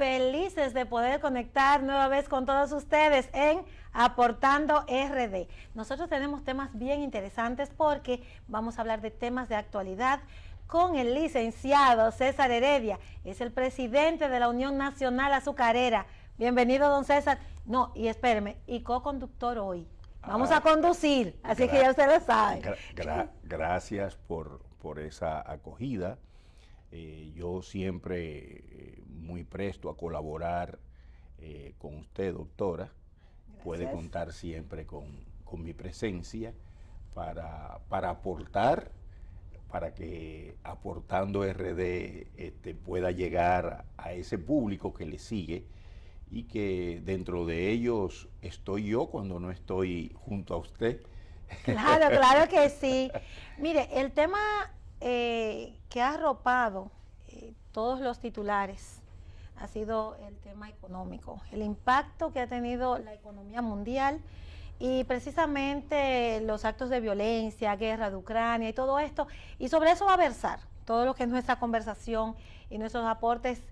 felices de poder conectar nueva vez con todos ustedes en Aportando RD. Nosotros tenemos temas bien interesantes porque vamos a hablar de temas de actualidad con el licenciado César Heredia, es el presidente de la Unión Nacional Azucarera. Bienvenido, don César. No, y espéreme, y co-conductor hoy. Vamos a conducir, así que ya usted lo sabe. Gracias por esa acogida. Yo siempre muy presto a colaborar con usted, doctora. Gracias. Puede contar siempre con mi presencia para aportar, para que Aportando RD pueda llegar a ese público que le sigue y que dentro de ellos estoy yo cuando no estoy junto a usted. Claro, claro que sí. Mire, el tema que ha arropado todos los titulares ha sido el tema económico, el impacto que ha tenido la economía mundial y precisamente los actos de violencia, guerra de Ucrania y todo esto, y sobre eso va a versar todo lo que es nuestra conversación y nuestros aportes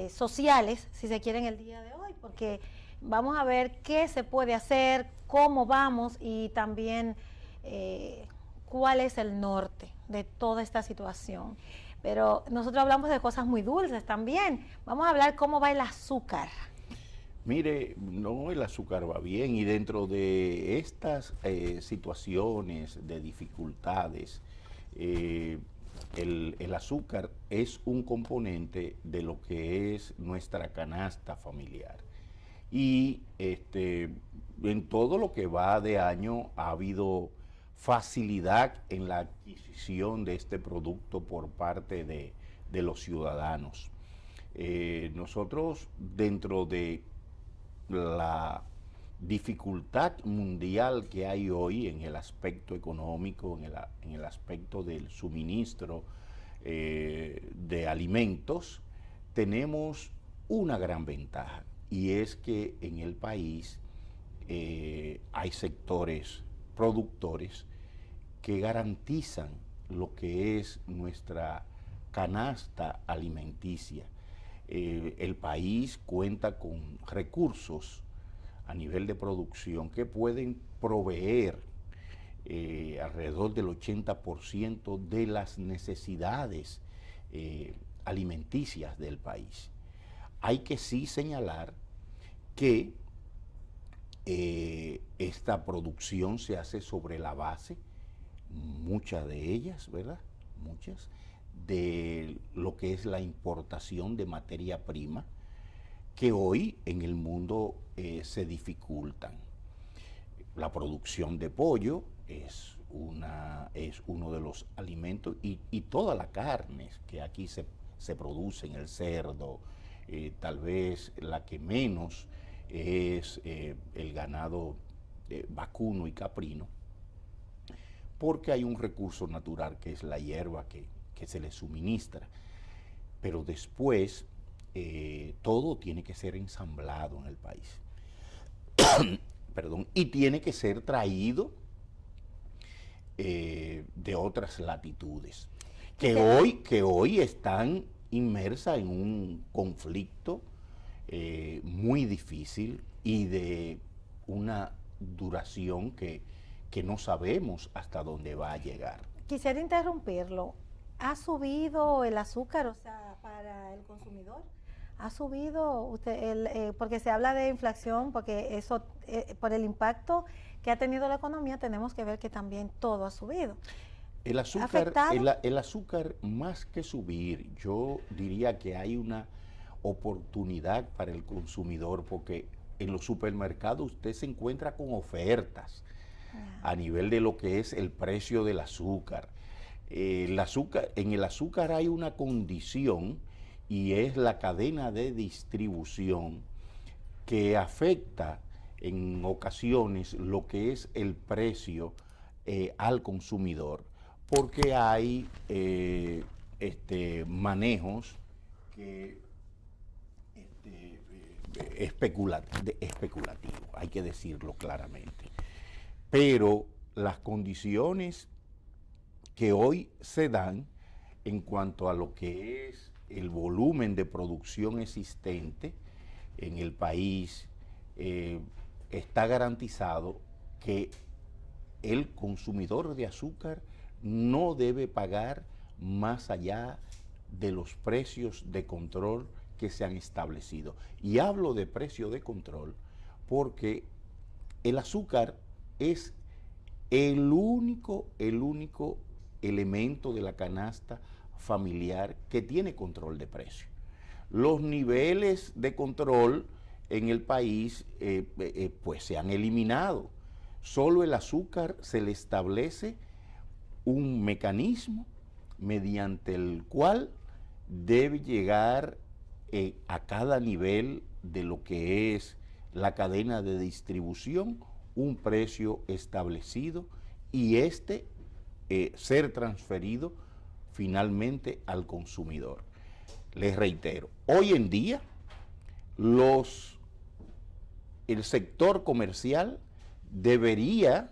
sociales, si se quiere, en el día de hoy, porque vamos a ver qué se puede hacer, cómo vamos y también cuál es el norte de toda esta situación. Pero nosotros hablamos de cosas muy dulces también. Vamos a hablar cómo va el azúcar. Mire, no, el azúcar va bien y dentro de estas situaciones de dificultades, el azúcar es un componente de lo que es nuestra canasta familiar. Y en todo lo que va de año ha habido facilidad en la adquisición de este producto por parte de los ciudadanos. Nosotros, dentro de la dificultad mundial que hay hoy en el aspecto económico, en el aspecto del suministro de alimentos, tenemos una gran ventaja, y es que en el país hay sectores productores que garantizan lo que es nuestra canasta alimenticia. El país cuenta con recursos a nivel de producción que pueden proveer alrededor del 80% de las necesidades alimenticias del país. Hay que sí señalar que esta producción se hace sobre la base, muchas de ellas, ¿verdad? Muchas, de lo que es la importación de materia prima, que hoy en el mundo se dificultan. La producción de pollo es uno de los alimentos, y toda la carne que aquí se produce, en el cerdo, tal vez la que menos es el ganado vacuno y caprino, porque hay un recurso natural que es la hierba que se le suministra. Pero después todo tiene que ser ensamblado en el país. Perdón, y tiene que ser traído de otras latitudes, que hoy están inmersas en un conflicto muy difícil y de una duración que no sabemos hasta dónde va a llegar. Quisiera interrumpirlo. ¿Ha subido el azúcar, o sea, para el consumidor? ¿Ha subido usted porque se habla de inflación, porque eso por el impacto que ha tenido la economía tenemos que ver que también todo ha subido? El azúcar, más que subir, yo diría que hay una oportunidad para el consumidor, porque en los supermercados usted se encuentra con ofertas a nivel de lo que es el precio del azúcar. En el azúcar hay una condición, y es la cadena de distribución, que afecta en ocasiones lo que es el precio al consumidor, porque hay manejos que especulativos, hay que decirlo claramente. Pero las condiciones que hoy se dan en cuanto a lo que es el volumen de producción existente en el país, está garantizado que el consumidor de azúcar no debe pagar más allá de los precios de control que se han establecido. Y hablo de precio de control porque el azúcar es el único elemento de la canasta familiar que tiene control de precio. Los niveles de control en el país pues se han eliminado. Solo el azúcar se le establece un mecanismo mediante el cual debe llegar a cada nivel de lo que es la cadena de distribución un precio establecido y ser transferido finalmente al consumidor. Les reitero, hoy en día el sector comercial debería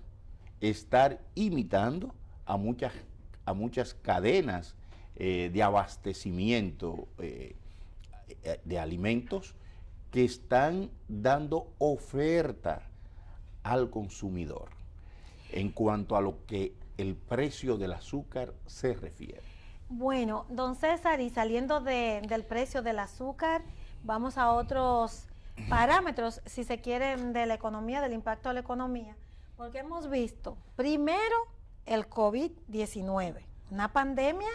estar imitando a muchas cadenas de abastecimiento de alimentos que están dando oferta al consumidor en cuanto a lo que el precio del azúcar se refiere. Bueno, don César, y saliendo del precio del azúcar, vamos a otros parámetros, si se quieren, de la economía, del impacto a la economía, porque hemos visto primero el COVID-19, una pandemia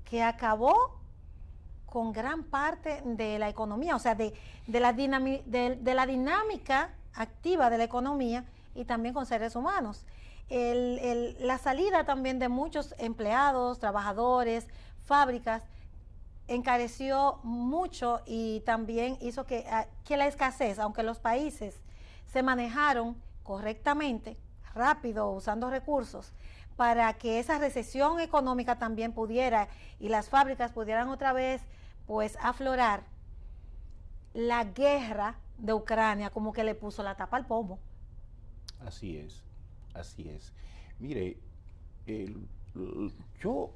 que acabó con gran parte de la economía, o sea, de la dinámica activa de la economía y también con seres humanos. La salida también de muchos empleados, trabajadores, fábricas, encareció mucho y también hizo que la escasez, aunque los países se manejaron correctamente, rápido, usando recursos, para que esa recesión económica también pudiera y las fábricas pudieran otra vez pues aflorar, la guerra de Ucrania como que le puso la tapa al pomo. Así es, así es. Mire, yo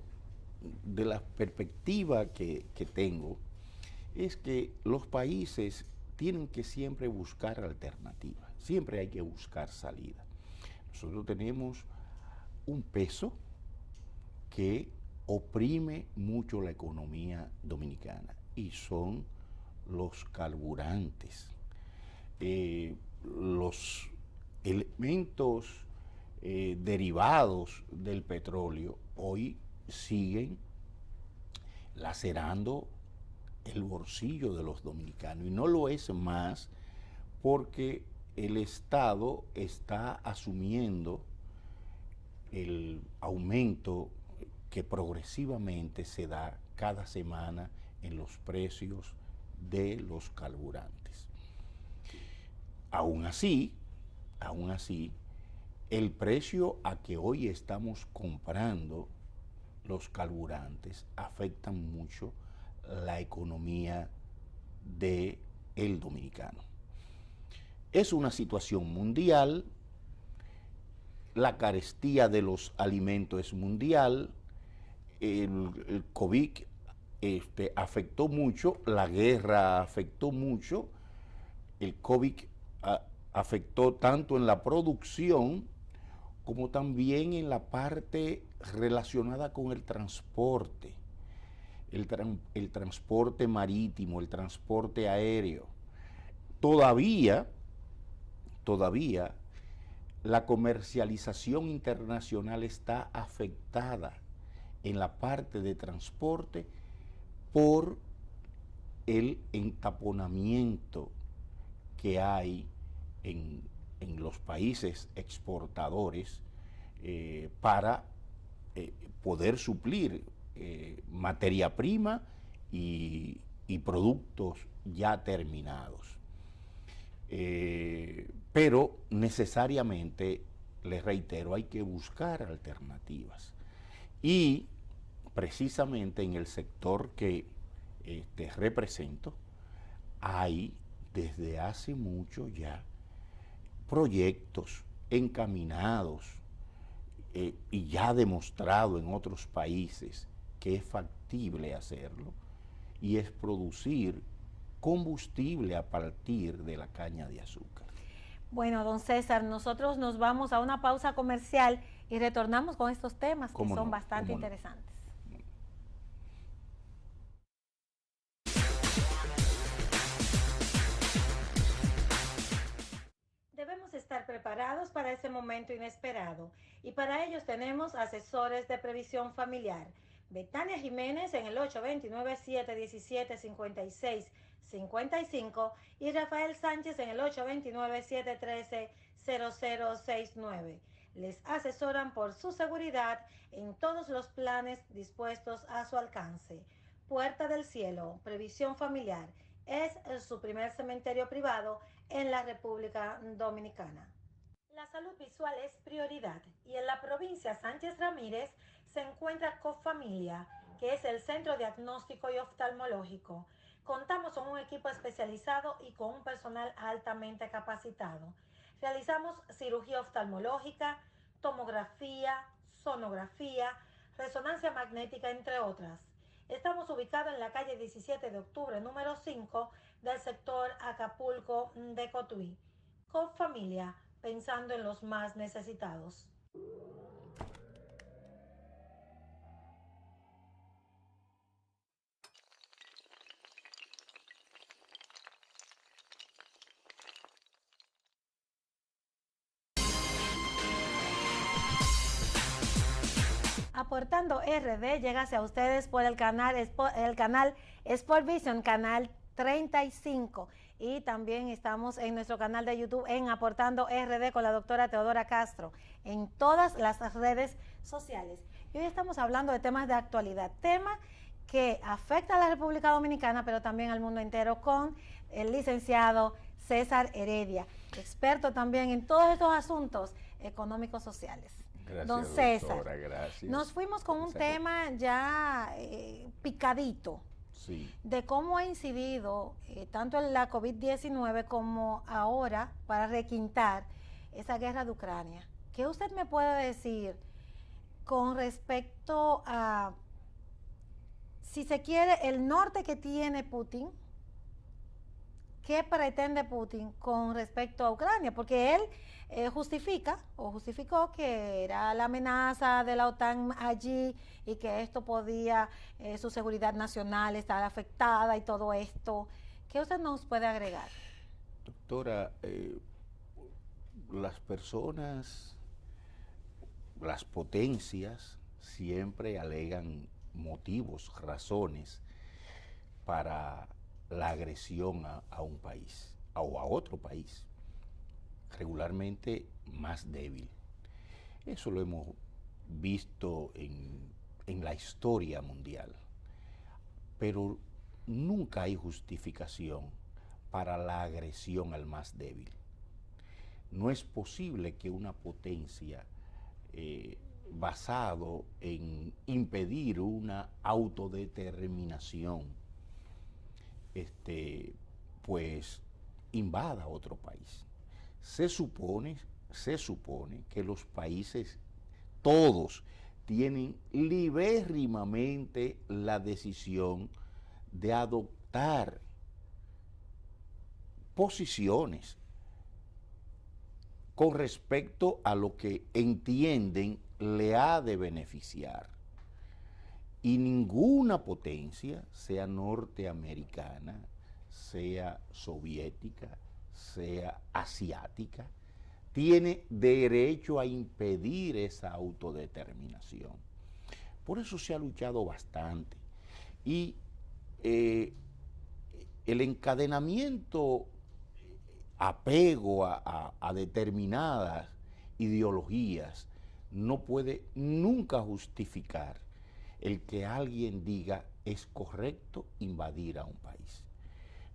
de la perspectiva que tengo es que los países tienen que siempre buscar alternativas, siempre hay que buscar salida. Nosotros tenemos un peso que oprime mucho la economía dominicana y son los carburantes, los elementos derivados del petróleo hoy siguen lacerando el bolsillo de los dominicanos y no lo es más porque el Estado está asumiendo el aumento que progresivamente se da cada semana en los precios de los carburantes. Aún así, el precio a que hoy estamos comprando los carburantes afectan mucho la economía del dominicano. Es una situación mundial, la carestía de los alimentos es mundial, el COVID afectó mucho, la guerra afectó mucho, el COVID afectó tanto en la producción como también en la parte relacionada con el transporte, el transporte marítimo, el transporte aéreo. Todavía la comercialización internacional está afectada en la parte de transporte por el entaponamiento que hay en los países exportadores para poder suplir materia prima y productos ya terminados. Pero necesariamente, les reitero, hay que buscar alternativas. Y precisamente en el sector que represento, hay desde hace mucho ya proyectos encaminados y ya demostrado en otros países que es factible hacerlo y es producir combustible a partir de la caña de azúcar. Bueno, don César, nosotros nos vamos a una pausa comercial y retornamos con estos temas que son bastante interesantes. Debemos estar preparados para ese momento inesperado y para ellos tenemos asesores de previsión familiar. Betania Jiménez en el 829-717-5655 y Rafael Sánchez en el 829-713-0069. Les asesoran por su seguridad en todos los planes dispuestos a su alcance. Puerta del Cielo, Previsión Familiar, es su primer cementerio privado en la República Dominicana. La salud visual es prioridad y en la provincia Sánchez Ramírez se encuentra Cofamilia, que es el centro diagnóstico y oftalmológico. Contamos con un equipo especializado y con un personal altamente capacitado. Realizamos cirugía oftalmológica, tomografía, sonografía, resonancia magnética, entre otras. Estamos ubicados en la calle 17 de octubre, número 5, del sector Acapulco de Cotuí. Cofamilia, pensando en los más necesitados. Aportando RD llega hacia ustedes por el canal Sport Vision, canal 35, y también estamos en nuestro canal de YouTube en Aportando RD con la doctora Teodora Castro en todas las redes sociales. Y hoy estamos hablando de temas de actualidad, tema que afecta a la República Dominicana, pero también al mundo entero, con el licenciado César Heredia, experto también en todos estos asuntos económicos sociales. Gracias, don César, doctora, gracias. Nos fuimos con un tema ya picadito, sí, de cómo ha incidido tanto en la COVID-19 como ahora, para requintar, esa guerra de Ucrania. ¿Qué usted me puede decir con respecto a, si se quiere, el norte que tiene Putin? ¿Qué pretende Putin con respecto a Ucrania? Porque él justificó que era la amenaza de la OTAN allí y que esto podía, su seguridad nacional estar afectada y todo esto. ¿Qué usted nos puede agregar? Doctora, las personas, las potencias siempre alegan motivos, razones para la agresión a un país o a otro país, regularmente más débil. Eso lo hemos visto en la historia mundial, pero nunca hay justificación para la agresión al más débil. No es posible que una potencia basado en impedir una autodeterminación pues invada otro país. Se supone que los países todos tienen libérrimamente la decisión de adoptar posiciones con respecto a lo que entienden le ha de beneficiar. Y ninguna potencia, sea norteamericana, sea soviética, sea asiática, tiene derecho a impedir esa autodeterminación. Por eso se ha luchado bastante. Y el encadenamiento, apego a determinadas ideologías no puede nunca justificar el que alguien diga es correcto invadir a un país.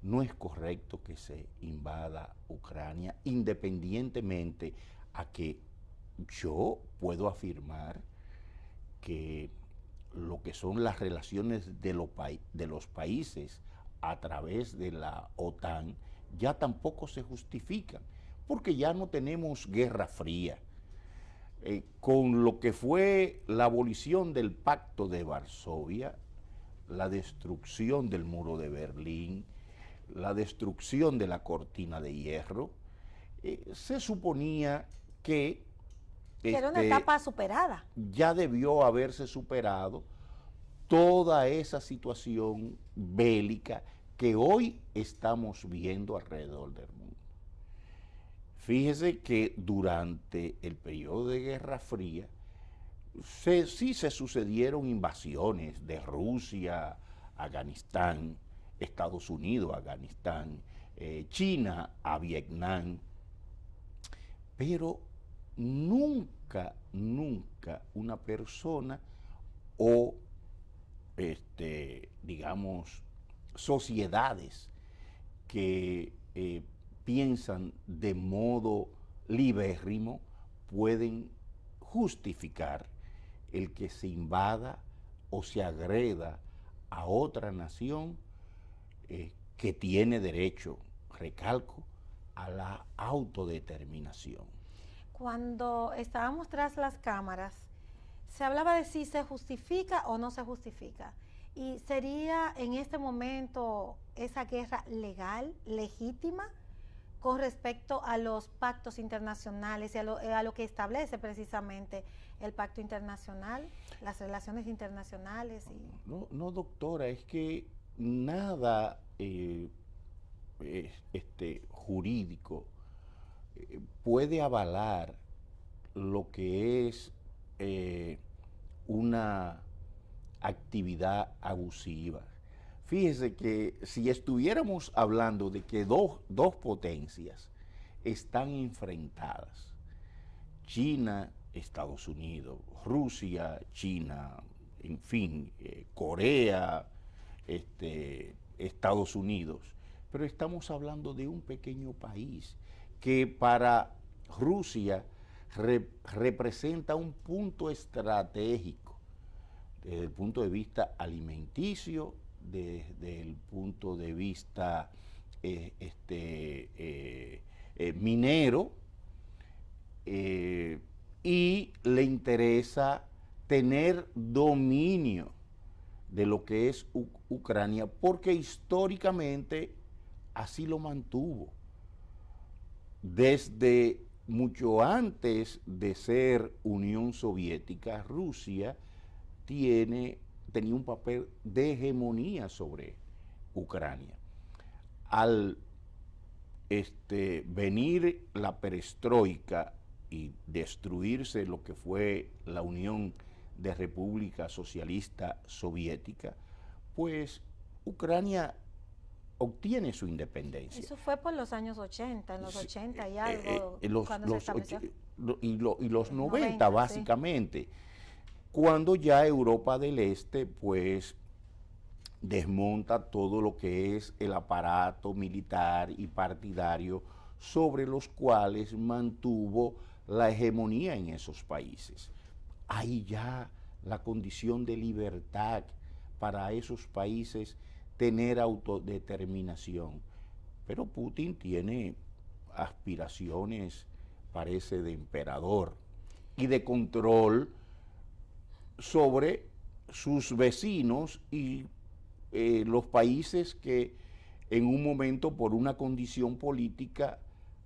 No es correcto que se invada Ucrania, independientemente a que yo puedo afirmar que lo que son las relaciones de los países a través de la OTAN ya tampoco se justifican, porque ya no tenemos guerra fría. Con lo que fue la abolición del Pacto de Varsovia, la destrucción del muro de Berlín, la destrucción de la cortina de hierro, se suponía que era una etapa superada. Ya debió haberse superado toda esa situación bélica que hoy estamos viendo alrededor del mundo. Fíjese que durante el periodo de Guerra Fría sí se sucedieron invasiones de Rusia, Afganistán, Estados Unidos, Afganistán, China a Vietnam, pero nunca una persona o, digamos, sociedades que piensan de modo libérrimo pueden justificar el que se invada o se agreda a otra nación que tiene derecho, recalco, a la autodeterminación. Cuando estábamos tras las cámaras, se hablaba de si se justifica o no se justifica. ¿Y sería en este momento esa guerra legal, legítima, con respecto a los pactos internacionales y a lo que establece precisamente el pacto internacional, las relaciones internacionales? No, doctora, es que nada jurídico puede avalar lo que es una actividad abusiva. Fíjese que si estuviéramos hablando de que dos potencias están enfrentadas, China, Estados Unidos, Rusia, China, en fin, Corea, Estados Unidos, pero estamos hablando de un pequeño país que para Rusia representa un punto estratégico desde el punto de vista alimenticio, desde el punto de vista minero, y le interesa tener dominio de lo que es Ucrania, porque históricamente así lo mantuvo. Desde mucho antes de ser Unión Soviética, Rusia tenía un papel de hegemonía sobre Ucrania. Al venir la perestroika y destruirse lo que fue la Unión de República Socialista Soviética, pues Ucrania obtiene su independencia. Eso fue por los años 80, en los 80 y algo, cuando se estableció. Y los 90 básicamente, sí. Cuando ya Europa del Este pues desmonta todo lo que es el aparato militar y partidario sobre los cuales mantuvo la hegemonía en esos países. Ahí ya la condición de libertad para esos países tener autodeterminación. Pero Putin tiene aspiraciones, parece, de emperador y de control sobre sus vecinos y los países que en un momento por una condición política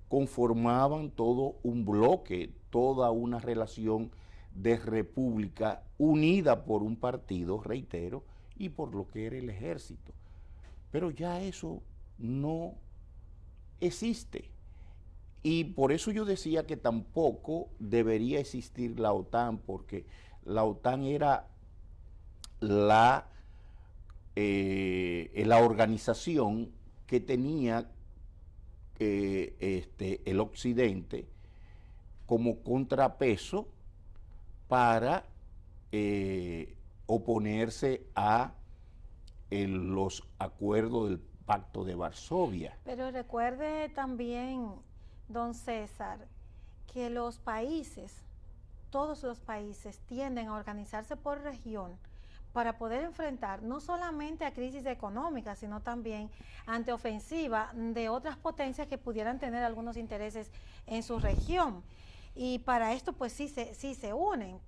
conformaban todo un bloque, toda una relación de república unida por un partido, reitero, y por lo que era el ejército. Pero ya eso no existe. Y por eso yo decía que tampoco debería existir la OTAN, porque la OTAN era la organización que tenía el Occidente como contrapeso para oponerse a los acuerdos del Pacto de Varsovia. Pero recuerde también, don César, que los países, todos los países tienden a organizarse por región para poder enfrentar no solamente a crisis económicas, sino también ante ofensiva de otras potencias que pudieran tener algunos intereses en su región. Y para esto pues sí se unen.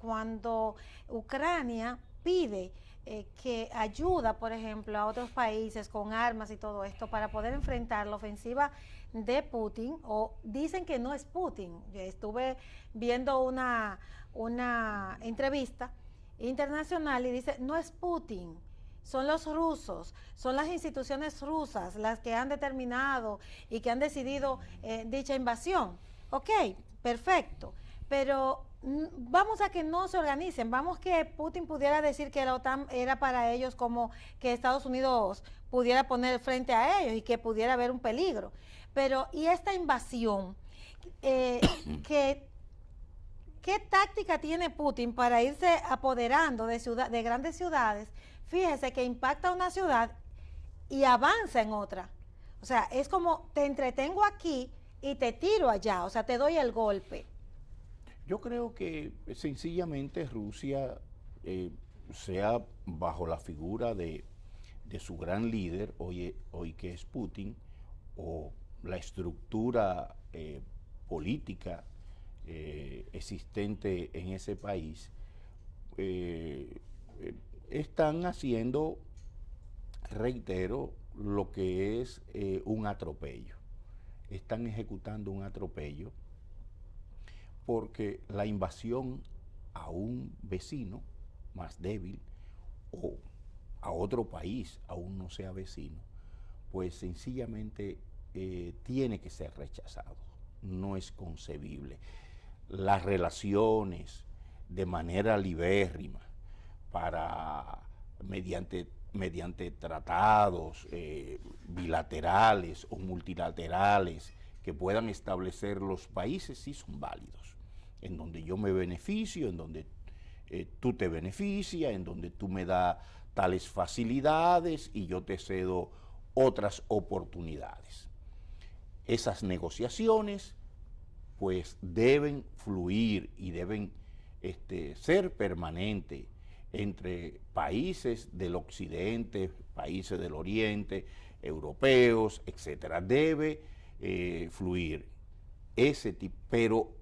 Cuando Ucrania pide que ayuda, por ejemplo, a otros países con armas y todo esto para poder enfrentar la ofensiva de Putin, o dicen que no es Putin. Yo estuve viendo una entrevista internacional y dice, no es Putin, son los rusos, son las instituciones rusas las que han determinado y que han decidido dicha invasión. Ok, perfecto, pero vamos a que no se organicen, vamos que Putin pudiera decir que la OTAN era para ellos como que Estados Unidos pudiera poner frente a ellos y que pudiera haber un peligro. Pero, ¿y esta invasión? ¿Qué táctica tiene Putin para irse apoderando de grandes ciudades? Fíjese que impacta una ciudad y avanza en otra. O sea, es como te entretengo aquí y te tiro allá, o sea, te doy el golpe. Yo creo que sencillamente Rusia, sea bajo la figura de su gran líder, hoy que es Putin, o la estructura política existente en ese país, están haciendo, reitero, lo que es un atropello. Están ejecutando un atropello porque la invasión a un vecino más débil o a otro país, aún no sea vecino, pues sencillamente tiene que ser rechazado. No es concebible. Las relaciones de manera libérrima mediante tratados bilaterales o multilaterales que puedan establecer los países, sí son válidos, en donde yo me beneficio, en donde tú te beneficias, en donde tú me das tales facilidades y yo te cedo otras oportunidades. Esas negociaciones pues deben fluir y deben ser permanentes entre países del occidente, países del oriente, europeos, etcétera. Debe fluir ese tipo, pero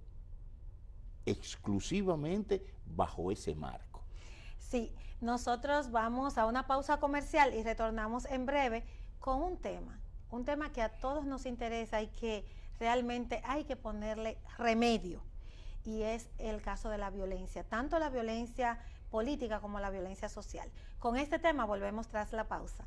exclusivamente bajo ese marco. Sí, nosotros vamos a una pausa comercial y retornamos en breve con un tema que a todos nos interesa y que realmente hay que ponerle remedio, y es el caso de la violencia, tanto la violencia política como la violencia social. Con este tema volvemos tras la pausa.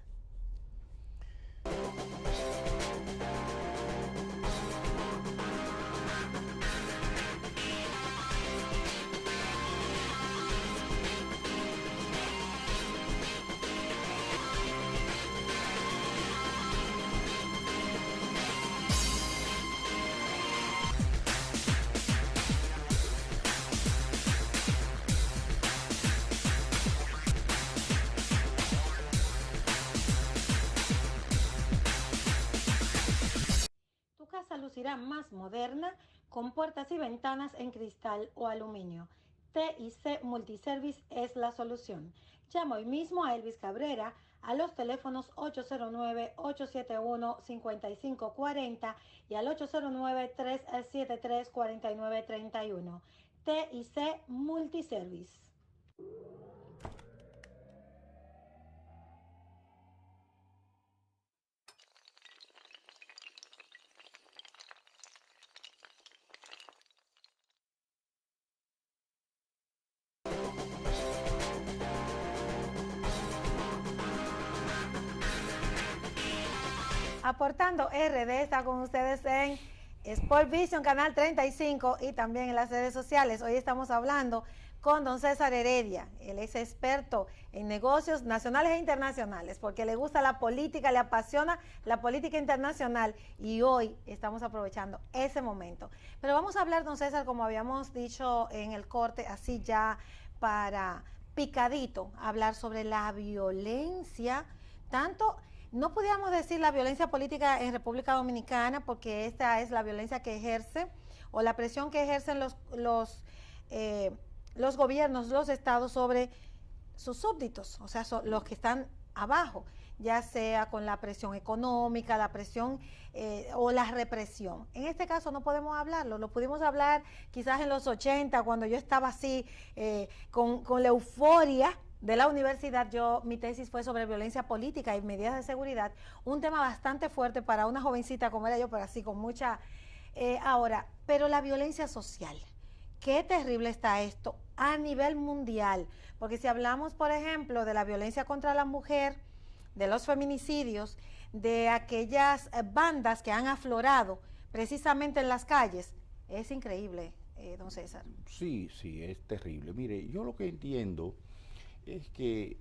Lucirá más moderna con puertas y ventanas en cristal o aluminio. TIC Multiservice es la solución. Llama hoy mismo a Elvis Cabrera a los teléfonos 809-871-5540 y al 809-373-4931. TIC Multiservice. Aportando RD está con ustedes en Sport Vision, canal 35 y también en las redes sociales. Hoy estamos hablando con don César Heredia. Él es experto en negocios nacionales e internacionales porque le gusta la política, le apasiona la política internacional y hoy estamos aprovechando ese momento. Pero vamos a hablar, don César, como habíamos dicho en el corte, así ya para picadito, hablar sobre la violencia, tanto... No podríamos decir la violencia política en República Dominicana porque esta es la violencia que ejerce o la presión que ejercen los gobiernos, los estados sobre sus súbditos, o sea, los que están abajo, ya sea con la presión económica, la presión o la represión. En este caso no podemos hablarlo, lo pudimos hablar quizás en los 80, cuando yo estaba así con la euforia de la universidad, mi tesis fue sobre violencia política y medidas de seguridad, un tema bastante fuerte para una jovencita como era yo, pero así con mucha... ahora, pero la violencia social, qué terrible está esto a nivel mundial, porque si hablamos, por ejemplo, de la violencia contra la mujer, de los feminicidios, de aquellas bandas que han aflorado precisamente en las calles, es increíble, don César. Sí, sí, es terrible. Mire, yo lo que entiendo es que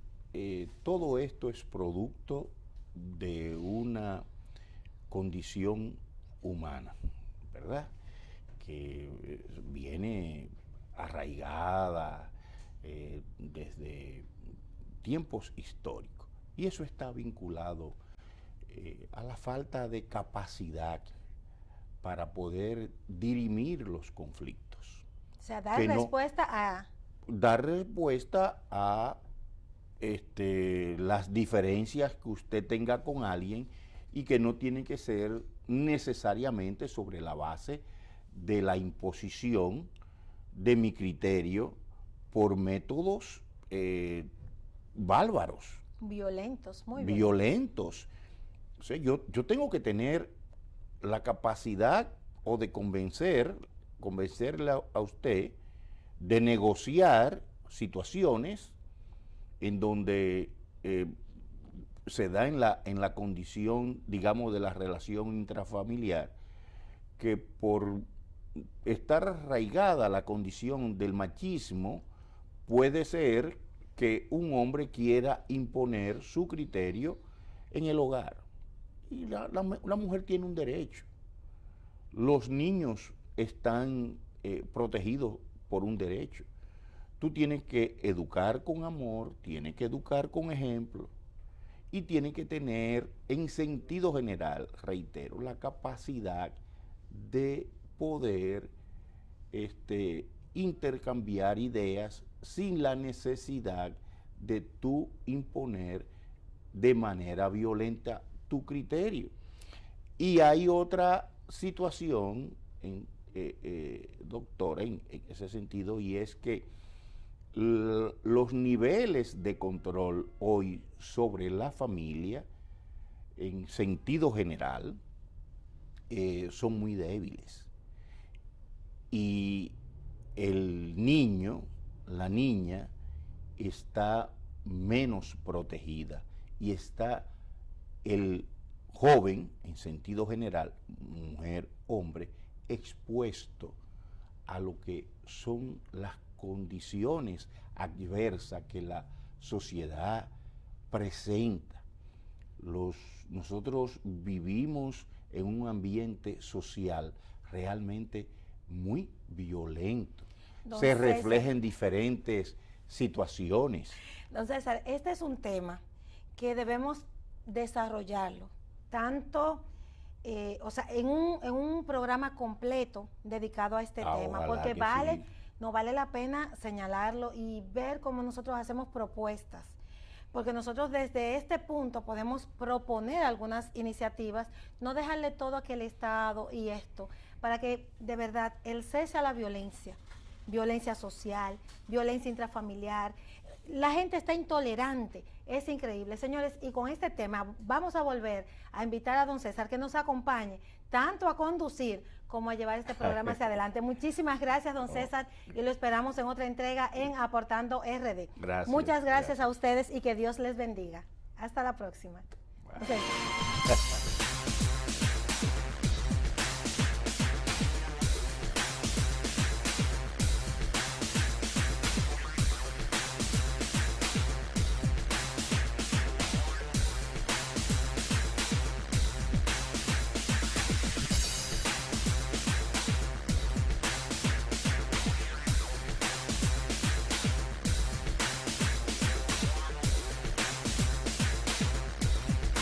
todo esto es producto de una condición humana, ¿verdad? Que viene arraigada desde tiempos históricos. Y eso está vinculado a la falta de capacidad para poder dirimir los conflictos. O sea, dar respuesta a... Dar respuesta a las diferencias que usted tenga con alguien y que no tienen que ser necesariamente sobre la base de la imposición de mi criterio por métodos bárbaros. Violentos, muy violentos. O sea, yo tengo que tener la capacidad o de convencerle a usted de negociar situaciones en donde se da en la condición, digamos, de la relación intrafamiliar, que por estar arraigada la condición del machismo, puede ser que un hombre quiera imponer su criterio en el hogar. Y la mujer tiene un derecho. Los niños están protegidos por un derecho. Tú tienes que educar con amor, tienes que educar con ejemplo y tienes que tener, en sentido general, reitero, la capacidad de poder intercambiar ideas sin la necesidad de tú imponer de manera violenta tu criterio. Y hay otra situación, doctora, en ese sentido, y es que los niveles de control hoy sobre la familia, en sentido general, son muy débiles. Y el niño, la niña, está menos protegida y está el joven, en sentido general, mujer, hombre, expuesto a lo que son las condiciones adversas que la sociedad presenta. Nosotros vivimos en un ambiente social realmente muy violento. Se refleja en diferentes situaciones. Don César, este es un tema que debemos desarrollarlo, tanto, o sea, en un programa completo dedicado a este tema, porque no vale la pena señalarlo y ver cómo nosotros hacemos propuestas, porque nosotros desde este punto podemos proponer algunas iniciativas, no dejarle todo a que el Estado y esto, para que de verdad el cese a la violencia, violencia social, violencia intrafamiliar. La gente está intolerante, es increíble, señores, y con este tema vamos a volver a invitar a don César que nos acompañe tanto a conducir como a llevar este programa hacia adelante. Muchísimas gracias, don César, y lo esperamos en otra entrega en Aportando RD. Gracias. Muchas gracias a ustedes y que Dios les bendiga. Hasta la próxima. Bueno.